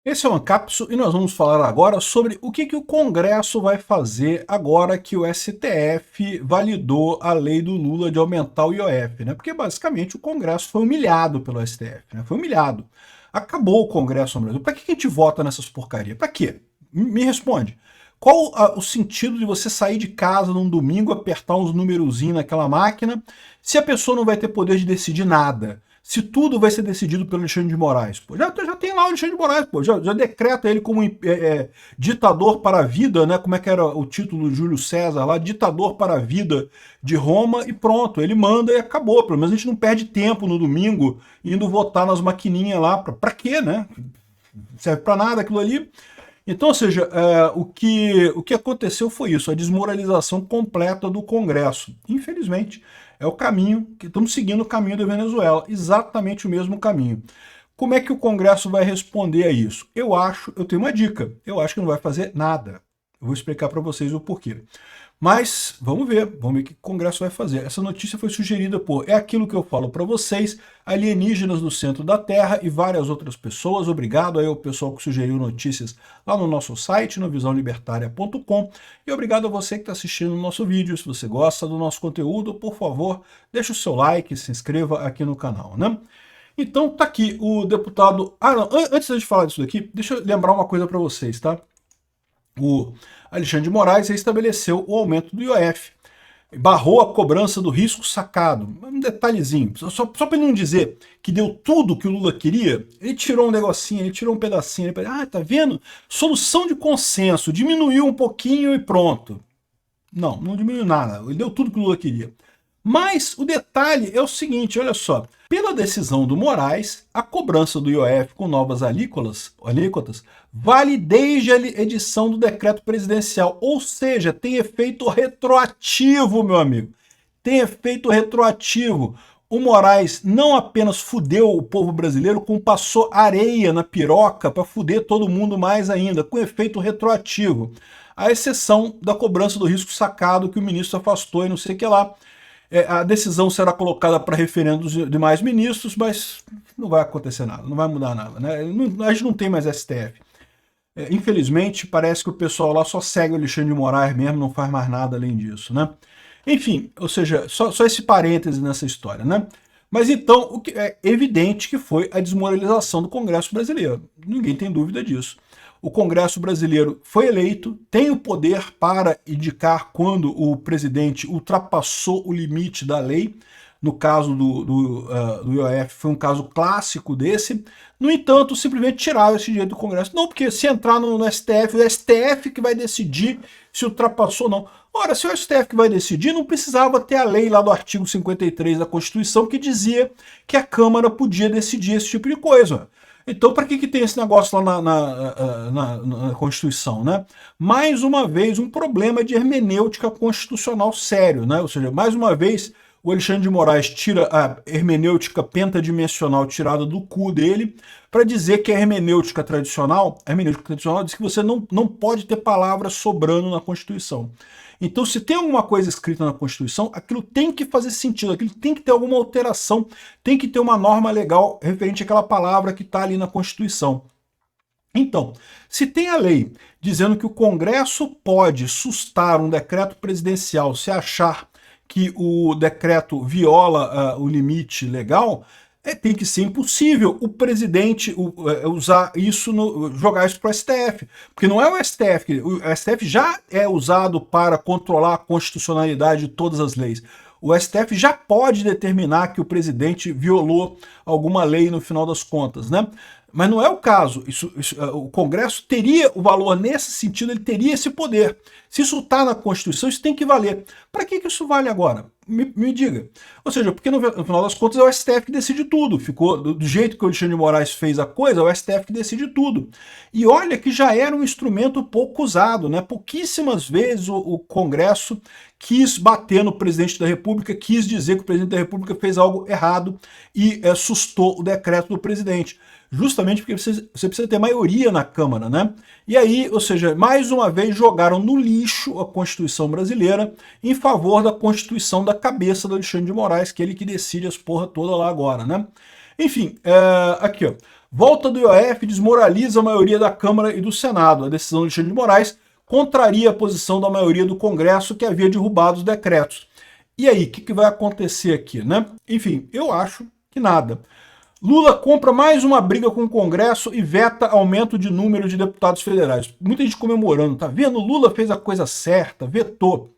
Esse é o Ancapso e nós vamos falar agora sobre o que o Congresso vai fazer agora que o STF validou a lei do Lula de aumentar o IOF, né? Porque basicamente o Congresso foi humilhado pelo STF, né? Foi humilhado. Acabou o Congresso no Brasil. Para que a gente vota nessas porcarias? Para quê? Me responde. Qual o sentido de você sair de casa num domingo, apertar uns numerozinhos naquela máquina, se a pessoa não vai ter poder de decidir nada? Se tudo vai ser decidido pelo Alexandre de Moraes? Pô, já tem lá o Alexandre de Moraes, pô, já decreta ele como ditador para a vida, né? Como é que era o título do Júlio César lá? Ditador para a vida de Roma e pronto, ele manda e acabou. Pelo menos a gente não perde tempo no domingo indo votar nas maquininhas lá. Pra quê, né? Não serve para nada aquilo ali. Então, ou seja, o que aconteceu foi isso, a desmoralização completa do Congresso. Infelizmente, é o caminho, que estamos seguindo o caminho da Venezuela, exatamente o mesmo caminho. Como é que o Congresso vai responder a isso? Eu tenho uma dica, eu acho que não vai fazer nada. Eu vou explicar para vocês o porquê. Mas vamos ver o que o Congresso vai fazer. Essa notícia foi sugerida por, é aquilo que eu falo para vocês, alienígenas do centro da Terra e várias outras pessoas. Obrigado aí ao pessoal que sugeriu notícias lá no nosso site, no visãolibertaria.com. E obrigado a você que está assistindo o nosso vídeo. Se você gosta do nosso conteúdo, por favor, deixe o seu like, se inscreva aqui no canal, né? Então tá aqui o deputado... Ah, não, antes de falar disso daqui, deixa eu lembrar uma coisa para vocês, tá? O Alexandre de Moraes estabeleceu o aumento do IOF, barrou a cobrança do risco sacado. Um detalhezinho, só para não dizer que deu tudo que o Lula queria, ele tirou um negocinho, ele tirou um pedacinho, ele falou, tá vendo? Solução de consenso, diminuiu um pouquinho e pronto. Não diminuiu nada, ele deu tudo que o Lula queria. Mas o detalhe é o seguinte, olha só, pela decisão do Moraes, a cobrança do IOF com novas alíquotas vale desde a edição do decreto presidencial, ou seja, tem efeito retroativo, meu amigo. Tem efeito retroativo. O Moraes não apenas fudeu o povo brasileiro, como passou areia na piroca para fuder todo mundo mais ainda, com efeito retroativo. À exceção da cobrança do risco sacado que o ministro afastou e não sei o que lá. A decisão será colocada para referendo dos demais ministros, mas não vai acontecer nada, não vai mudar nada, né? A gente não tem mais STF. Infelizmente, parece que o pessoal lá só segue o Alexandre de Moraes mesmo, não faz mais nada além disso, né? Enfim, ou seja, só esse parêntese nessa história, né? Mas então, o que é evidente que foi a desmoralização do Congresso brasileiro. Ninguém tem dúvida disso. O Congresso brasileiro foi eleito, tem o poder para indicar quando o presidente ultrapassou o limite da lei. No caso do IOF foi um caso clássico desse. No entanto, simplesmente tiraram esse direito do Congresso. Não, porque se entrar no STF, o STF que vai decidir se ultrapassou ou não. Ora, se o STF que vai decidir, não precisava ter a lei lá do artigo 53 da Constituição que dizia que a Câmara podia decidir esse tipo de coisa. Então, para que tem esse negócio lá na Constituição, né? Mais uma vez, um problema de hermenêutica constitucional sério, né? Ou seja, mais uma vez, o Alexandre de Moraes tira a hermenêutica pentadimensional tirada do cu dele para dizer que a hermenêutica tradicional diz que você não pode ter palavras sobrando na Constituição. Então, se tem alguma coisa escrita na Constituição, aquilo tem que fazer sentido, aquilo tem que ter alguma alteração, tem que ter uma norma legal referente àquela palavra que está ali na Constituição. Então, se tem a lei dizendo que o Congresso pode sustar um decreto presidencial se achar que o decreto viola o limite legal, tem que ser impossível o presidente usar isso, jogar isso para o STF. Porque não é o STF, o STF já é usado para controlar a constitucionalidade de todas as leis. O STF já pode determinar que o presidente violou alguma lei no final das contas, né? Mas não é o caso. O Congresso teria o valor nesse sentido, ele teria esse poder. Se isso está na Constituição, isso tem que valer. Para que isso vale agora? Me diga. Ou seja, porque no final das contas é o STF que decide tudo. Ficou do jeito que o Alexandre de Moraes fez a coisa, é o STF que decide tudo. E olha que já era um instrumento pouco usado, né? Pouquíssimas vezes o Congresso quis bater no presidente da República, quis dizer que o presidente da República fez algo errado e sustou o decreto do presidente. Justamente porque você precisa ter maioria na Câmara, né? E aí, ou seja, mais uma vez jogaram no lixo a Constituição brasileira em favor da Constituição da cabeça do Alexandre de Moraes, que é ele que decide as porra toda lá agora, né? Enfim, aqui ó, Volta do IOF desmoraliza a maioria da Câmara e do Senado. A decisão de Alexandre de Moraes contraria a posição da maioria do Congresso, que havia derrubado os decretos. E aí, o que vai acontecer aqui, né? Enfim, eu acho que nada. Lula compra mais uma briga com o Congresso e veta aumento de número de deputados federais. Muita gente comemorando, tá vendo? Lula fez a coisa certa, vetou.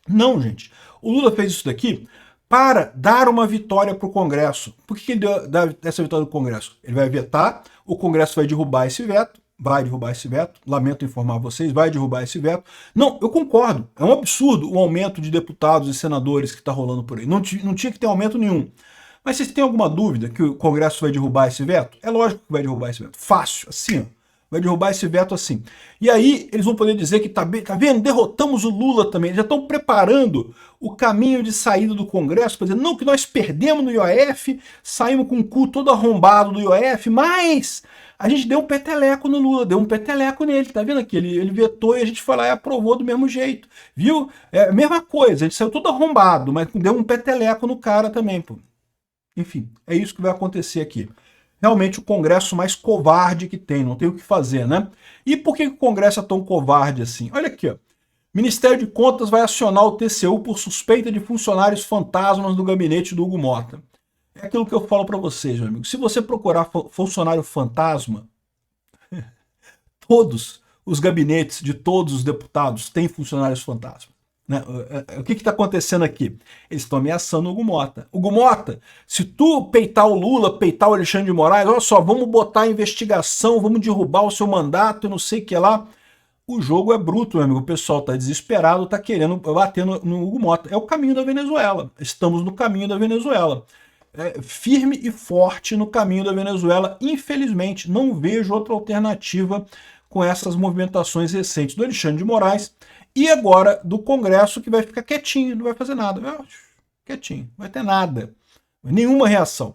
Não, gente. O Lula fez isso daqui para dar uma vitória para o Congresso. Por que ele deu essa vitória do Congresso? Ele vai vetar, o Congresso vai derrubar esse veto, lamento informar vocês, vai derrubar esse veto. Não, eu concordo, é um absurdo o aumento de deputados e senadores que está rolando por aí. Não tinha que ter aumento nenhum. Mas vocês têm alguma dúvida que o Congresso vai derrubar esse veto? É lógico que vai derrubar esse veto. Fácil, assim, ó. Vai derrubar esse veto assim. E aí eles vão poder dizer que tá vendo? Derrotamos o Lula também. Eles já estão preparando o caminho de saída do Congresso para dizer, não, que nós perdemos no IOF, saímos com o cu todo arrombado do IOF, mas a gente deu um peteleco no Lula, deu um peteleco nele, tá vendo aqui? Ele vetou e a gente foi lá e aprovou do mesmo jeito, viu? É a mesma coisa, a gente saiu todo arrombado, mas deu um peteleco no cara também, pô. Enfim, é isso que vai acontecer aqui. Realmente o Congresso mais covarde que tem, não tem o que fazer, né? E por que o Congresso é tão covarde assim? Olha aqui, ó. Ministério de Contas vai acionar o TCU por suspeita de funcionários fantasmas do gabinete do Hugo Mota. É aquilo que eu falo para vocês, meu amigo. Se você procurar funcionário fantasma, todos os gabinetes de todos os deputados têm funcionários fantasmas. Né? O que está acontecendo aqui? Eles estão ameaçando o Hugo Mota. Hugo Mota, se tu peitar o Lula, peitar o Alexandre de Moraes, olha só, vamos botar a investigação, vamos derrubar o seu mandato e não sei o que lá. O jogo é bruto, meu amigo. O pessoal está desesperado, está querendo bater no Hugo Mota. É o caminho da Venezuela. Estamos no caminho da Venezuela. Firme e forte no caminho da Venezuela. Infelizmente, não vejo outra alternativa com essas movimentações recentes do Alexandre de Moraes e agora do Congresso, que vai ficar quietinho, não vai fazer nada. Quietinho, não vai ter nada. Nenhuma reação.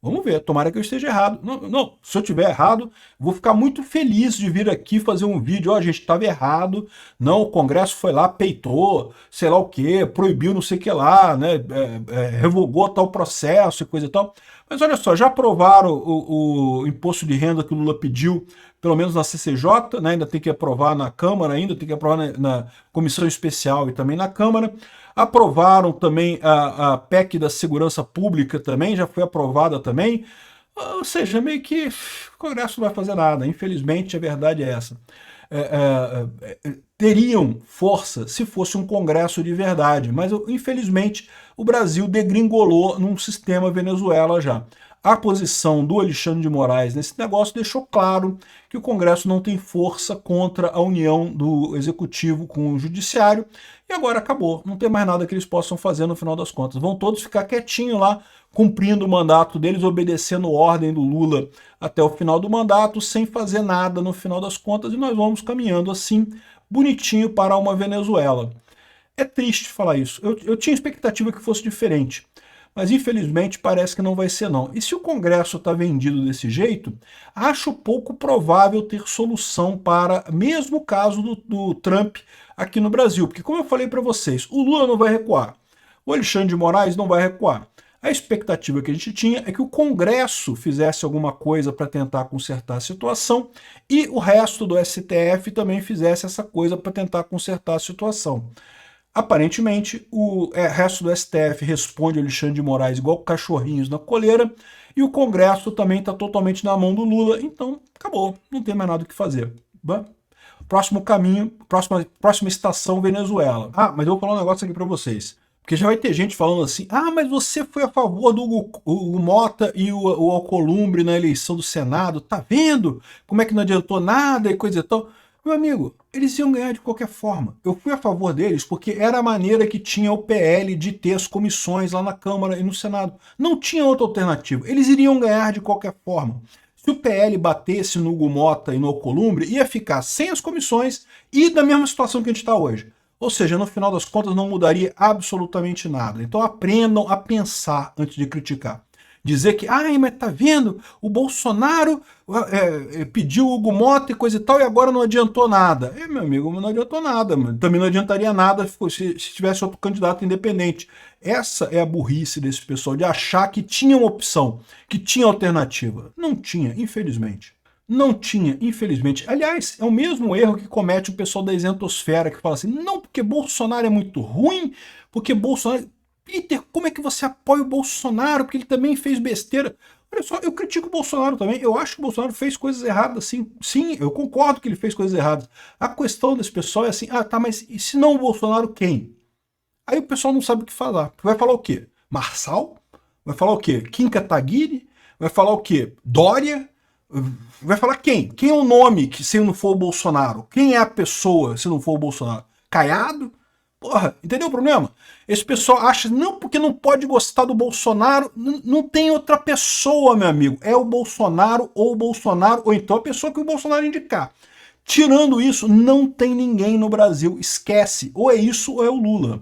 Vamos ver, tomara que eu esteja errado. Não, se eu estiver errado, vou ficar muito feliz de vir aqui fazer um vídeo. Ó, a gente estava errado. Não, o Congresso foi lá, peitou, sei lá o quê, proibiu não sei o que lá, né? Revogou tal processo e coisa e tal. Mas olha só, já aprovaram o imposto de renda que o Lula pediu, pelo menos na CCJ, né? Ainda tem que aprovar na Câmara, ainda tem que aprovar na Comissão Especial e também na Câmara. Aprovaram também a PEC da Segurança Pública também, já foi aprovada também. Ou seja, meio que o Congresso não vai fazer nada, infelizmente a verdade é essa. Teriam força se fosse um Congresso de verdade, mas infelizmente o Brasil degringolou num sistema Venezuela já. A posição do Alexandre de Moraes nesse negócio deixou claro que o Congresso não tem força contra a união do Executivo com o Judiciário e agora acabou. Não tem mais nada que eles possam fazer no final das contas. Vão todos ficar quietinhos lá, cumprindo o mandato deles, obedecendo ordem do Lula até o final do mandato, sem fazer nada no final das contas, e nós vamos caminhando assim, bonitinho, para uma Venezuela. É triste falar isso. Eu tinha expectativa que fosse diferente. Mas infelizmente parece que não vai ser não. E se o Congresso está vendido desse jeito, acho pouco provável ter solução para mesmo o caso do Trump aqui no Brasil. Porque como eu falei para vocês, o Lula não vai recuar, o Alexandre de Moraes não vai recuar. A expectativa que a gente tinha é que o Congresso fizesse alguma coisa para tentar consertar a situação e o resto do STF também fizesse essa coisa para tentar consertar a situação. Aparentemente, o resto do STF responde ao Alexandre de Moraes igual cachorrinhos na coleira, e o Congresso também está totalmente na mão do Lula, então acabou, não tem mais nada o que fazer. Próximo caminho, próxima estação, Venezuela. Ah, mas eu vou falar um negócio aqui para vocês, porque já vai ter gente falando assim, ah, mas você foi a favor do Hugo Mota e o Alcolumbre na eleição do Senado, tá vendo como é que não adiantou nada e coisa e tal? Meu amigo, eles iam ganhar de qualquer forma. Eu fui a favor deles porque era a maneira que tinha o PL de ter as comissões lá na Câmara e no Senado. Não tinha outra alternativa. Eles iriam ganhar de qualquer forma. Se o PL batesse no Hugo Mota e no Alcolumbre, ia ficar sem as comissões e da mesma situação que a gente está hoje. Ou seja, no final das contas não mudaria absolutamente nada. Então aprendam a pensar antes de criticar. Dizer que, ai, mas tá vendo, o Bolsonaro pediu o Hugo Mota e coisa e tal, e agora não adiantou nada. Meu amigo, não adiantou nada, mano. Também não adiantaria nada se tivesse outro candidato independente. Essa é a burrice desse pessoal, de achar que tinha uma opção, que tinha alternativa. Não tinha, infelizmente. Não tinha, infelizmente. Aliás, é o mesmo erro que comete o pessoal da isentosfera, que fala assim, não, porque Bolsonaro é muito ruim, porque Bolsonaro... Peter, como é que você apoia o Bolsonaro? Porque ele também fez besteira. Olha só, eu critico o Bolsonaro também. Eu acho que o Bolsonaro fez coisas erradas, sim. Sim, eu concordo que ele fez coisas erradas. A questão desse pessoal é assim, ah, tá, mas e se não o Bolsonaro, quem? Aí o pessoal não sabe o que falar. Vai falar o quê? Marçal? Vai falar o quê? Kim Kataguiri? Vai falar o quê? Dória? Vai falar quem? Quem é o nome que se não for o Bolsonaro? Quem é a pessoa se não for o Bolsonaro? Caiado? Porra, entendeu o problema? Esse pessoal acha, não, porque não pode gostar do Bolsonaro, não tem outra pessoa, meu amigo. É o Bolsonaro, ou então a pessoa que o Bolsonaro indicar. Tirando isso, não tem ninguém no Brasil. Esquece. Ou é isso ou é o Lula.